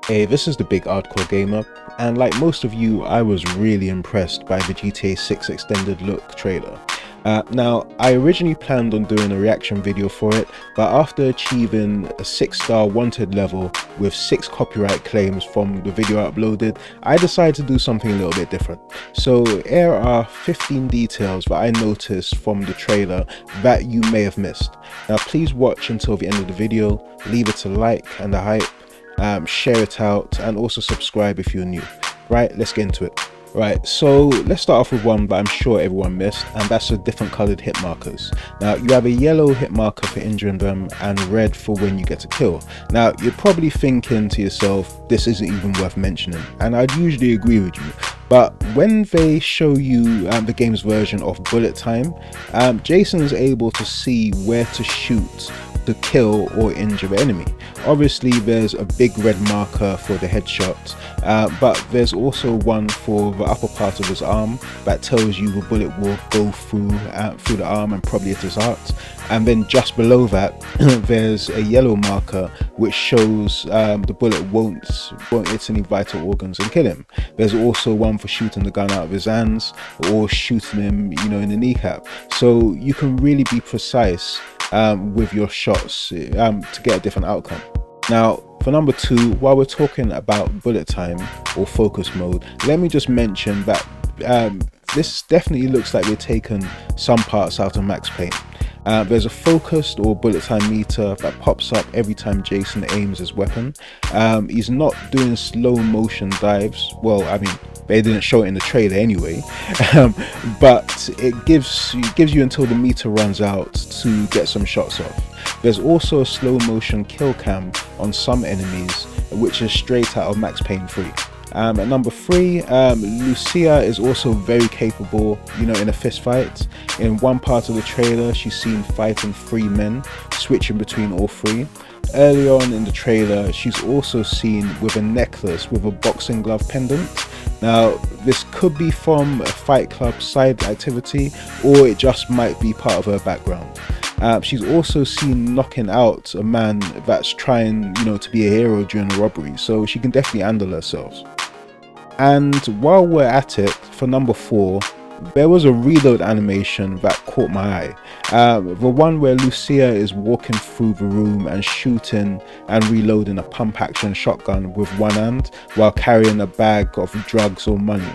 Hey, this is the Big Hardcore Gamer, and like most of you, I was really impressed by the GTA 6 extended look trailer. Now, I originally planned on doing a reaction video for it, but after achieving a 6-star wanted level with 6 copyright claims from the video I uploaded, I decided to do something a little bit different. So here are 15 details that I noticed from the trailer that you may have missed. Now please watch until the end of the video, leave it a like and a hype. Share it out, and also subscribe if you're new. Right, let's get into it. Right, so let's start off with one that I'm sure everyone missed, and that's the different colored hit markers. Now you have a yellow hit marker for injuring them and red for when you get a kill. Now you're probably thinking to yourself, this isn't even worth mentioning, and I'd usually agree with you. But when they show you the game's version of bullet time, Jason is able to see where to shoot to kill or injure the enemy. Obviously there's a big red marker for the headshot, but there's also one for the upper part of his arm that tells you the bullet will go through the arm and probably hit his heart. And then just below that there's a yellow marker which shows the bullet won't hit any vital organs and kill him. There's also one for shooting the gun out of his hands or shooting him, in the kneecap. So you can really be precise with your shots to get a different outcome. Now for number 2, while we're talking about bullet time or focus mode, let me just mention that this definitely looks like they've taken some parts out of Max Payne. There's a focused or bullet time meter that pops up every time Jason aims his weapon. He's not doing slow motion dives. Well, I mean, they didn't show it in the trailer anyway, but it gives you until the meter runs out to get some shots off. There's also a slow motion kill cam on some enemies, which is straight out of Max Payne 3. At number 3, Lucia is also very capable, in a fist fight. In one part of the trailer, she's seen fighting 3 men, switching between all 3. Early on in the trailer, she's also seen with a necklace with a boxing glove pendant. Now, this could be from a Fight Club side activity, or it just might be part of her background. She's also seen knocking out a man that's trying, to be a hero during a robbery, so she can definitely handle herself. And while we're at it, for number 4, there was a reload animation that caught my eye. The one where Lucia is walking through the room and shooting and reloading a pump action shotgun with one hand while carrying a bag of drugs or money.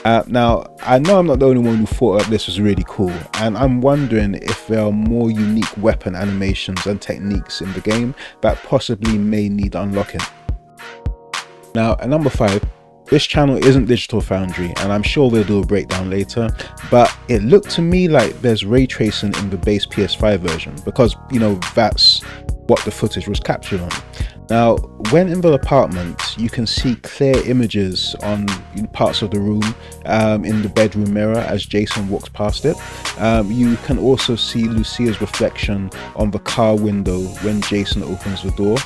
Now I know I'm not the only one who thought that this was really cool, and I'm wondering if there are more unique weapon animations and techniques in the game that possibly may need unlocking. Now at number 5, this channel isn't Digital Foundry, and I'm sure we'll do a breakdown later, but it looked to me like there's ray tracing in the base PS5 version, because that's what the footage was captured on. Now when in the apartment, you can see clear images on parts of the room, in the bedroom mirror as Jason walks past it. You can also see Lucia's reflection on the car window when Jason opens the door.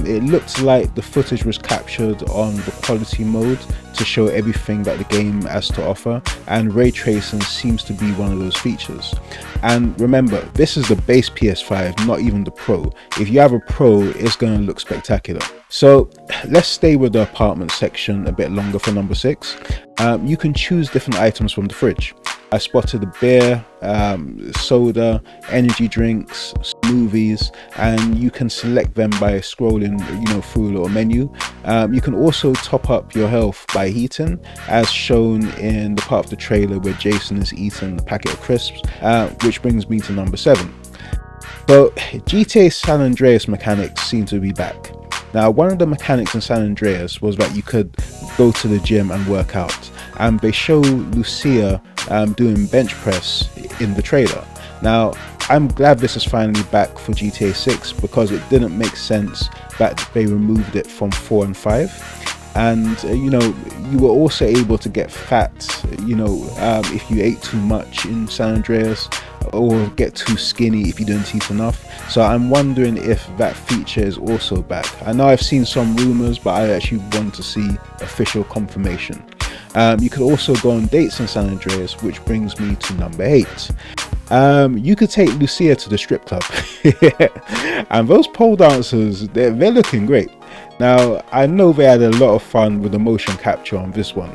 It looked like the footage was captured on the quality mode to show everything that the game has to offer, and ray tracing seems to be one of those features. And remember, this is the base PS5, not even the Pro. If you have a Pro, it's going to look spectacular. So let's stay with the apartment section a bit longer for number 6. You can choose different items from the fridge. I spotted a beer, soda, energy drinks, smoothies, and you can select them by scrolling through a little menu. You can also top up your health by eating, as shown in the part of the trailer where Jason is eating a packet of crisps, which brings me to number 7. So GTA San Andreas Mechanics seem to be back. Now one of the mechanics in San Andreas was that you could go to the gym and work out, and they show Lucia doing bench press in the trailer. Now I'm glad this is finally back for GTA 6, because it didn't make sense that they removed it from 4 and 5. And you were also able to get fat if you ate too much in San Andreas, or get too skinny if you didn't eat enough. So I'm wondering if that feature is also back. I know I've seen some rumors, but I actually want to see official confirmation. You could also go on dates in San Andreas, which brings me to number 8. You could take Lucia to the strip club. And those pole dancers, they're looking great. Now, I know they had a lot of fun with the motion capture on this one.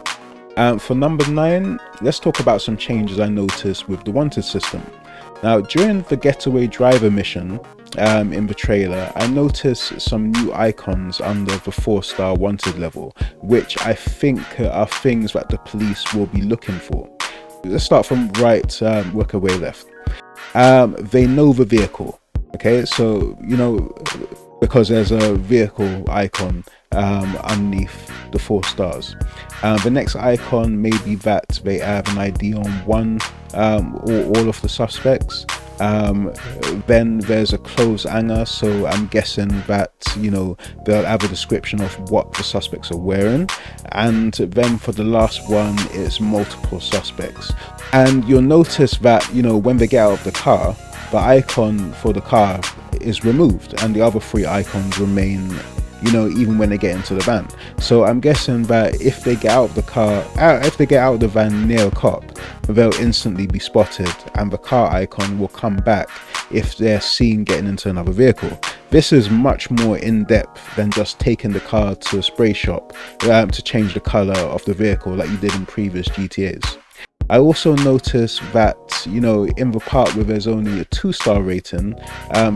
For number 9, let's talk about some changes I noticed with the wanted system. Now, during the getaway driver mission in the trailer, I noticed some new icons under the 4-star wanted level, which I think are things that the police will be looking for. Let's start from right, work our way left. They know the vehicle. Okay, so you know, because there's a vehicle icon underneath the 4 stars. The next icon may be that they have an ID on one or all of the suspects. Then there's a closed hanger, so I'm guessing that, you know, they'll have a description of what the suspects are wearing. And then for the last one, it's multiple suspects. And you'll notice that, you know, when they get out of the car, the icon for the car is removed and the other 3 icons remain, you know, even when they get into the van. So I'm guessing that if they get out of the car, if they get out of the van near a cop, they'll instantly be spotted and the car icon will come back if they're seen getting into another vehicle. This is much more in-depth than just taking the car to a spray shop to change the color of the vehicle like you did in previous GTAs. I also noticed that, you know, in the part where there's only a 2-star rating,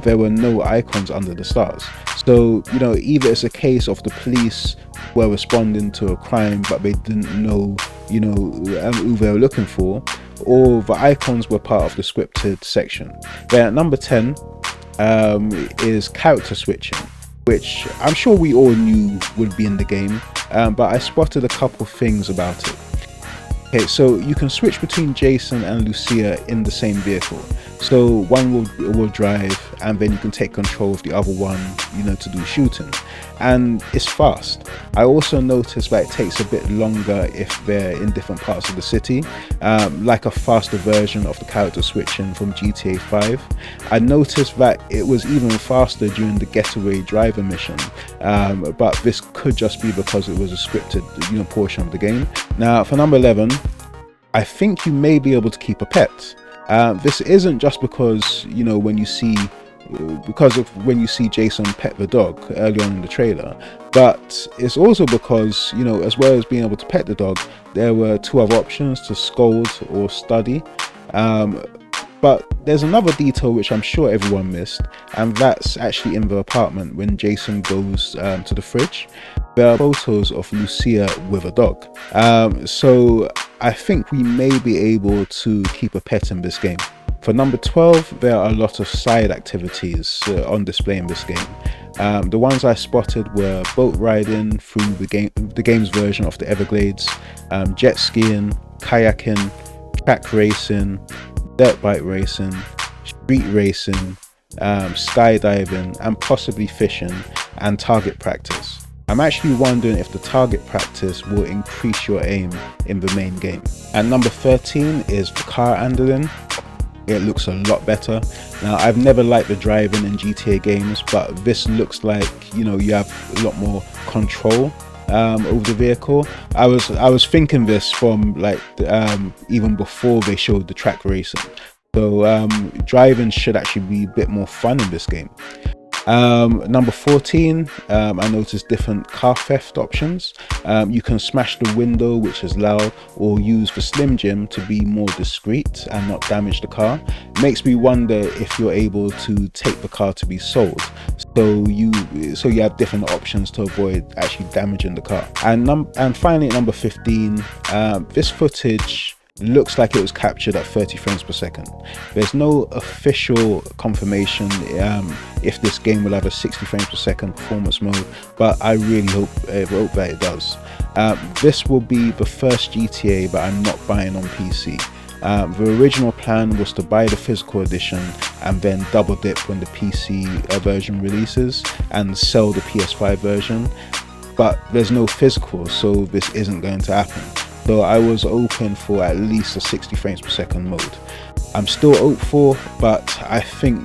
there were no icons under the stars. So, you know, either it's a case of the police were responding to a crime but they didn't know, you know, who they were looking for, or the icons were part of the scripted section. Then at number 10 is character switching, which I'm sure we all knew would be in the game, but I spotted a couple things about it. Okay, so you can switch between Jason and Lucia in the same vehicle. So one will drive and then you can take control of the other one, you know, to do shooting. And it's fast. I also noticed that it takes a bit longer if they're in different parts of the city, like a faster version of the character switching from GTA 5. I noticed that it was even faster during the getaway driver mission, but this could just be because it was a scripted, you know, portion of the game. Now for number 11, I think you may be able to keep a pet. This isn't just because, you know, when you see Jason pet the dog early on in the trailer, but it's also because, you know, as well as being able to pet the dog, there were 2 other options: to scold or study. But there's another detail which I'm sure everyone missed, and that's actually in the apartment when Jason goes to the fridge. There are photos of Lucia with a dog. So I think we may be able to keep a pet in this game. For number 12, there are a lot of side activities on display in this game. The ones I spotted were boat riding through the game's version of the Everglades, jet skiing, kayaking, track racing, dirt bike racing, street racing, skydiving, and possibly fishing and target practice. I'm actually wondering if the target practice will increase your aim in the main game. And number 13 is the car handling. It looks a lot better. Now, I've never liked the driving in GTA games, but this looks like, you know, you have a lot more control over the vehicle. I was thinking this from like even before they showed the track racing. So driving should actually be a bit more fun in this game. Number 14, I noticed different car theft options. You can smash the window, which is loud, or use the Slim Jim to be more discreet and not damage the car. It makes me wonder if you're able to take the car to be sold, so you have different options to avoid actually damaging the car. And finally, at number 15, this footage looks like it was captured at 30 frames per second. There's no official confirmation if this game will have a 60 frames per second performance mode, but I really hope that it does. This will be the first GTA that I'm not buying on PC. The original plan was to buy the physical edition and then double dip when the PC version releases and sell the PS5 version, but there's no physical, so this isn't going to happen. So I was hoping for at least a 60 frames per second mode. I'm still hopeful, but I think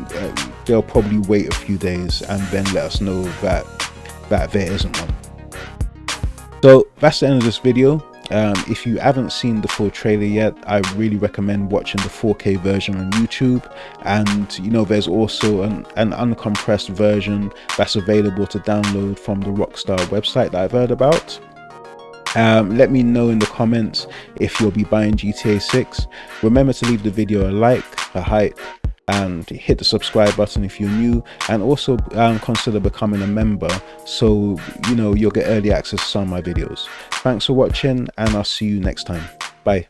they'll probably wait a few days and then let us know that there isn't one. So that's the end of this video. If you haven't seen the full trailer yet, I really recommend watching the 4K version on YouTube. And you know, there's also an uncompressed version that's available to download from the Rockstar website that I've heard about. Let me know in the comments if you'll be buying GTA 6. Remember to leave the video a like, a hype, and hit the subscribe button if you're new, and also consider becoming a member so you know you'll get early access to some of my videos. Thanks for watching, and I'll see you next time. Bye.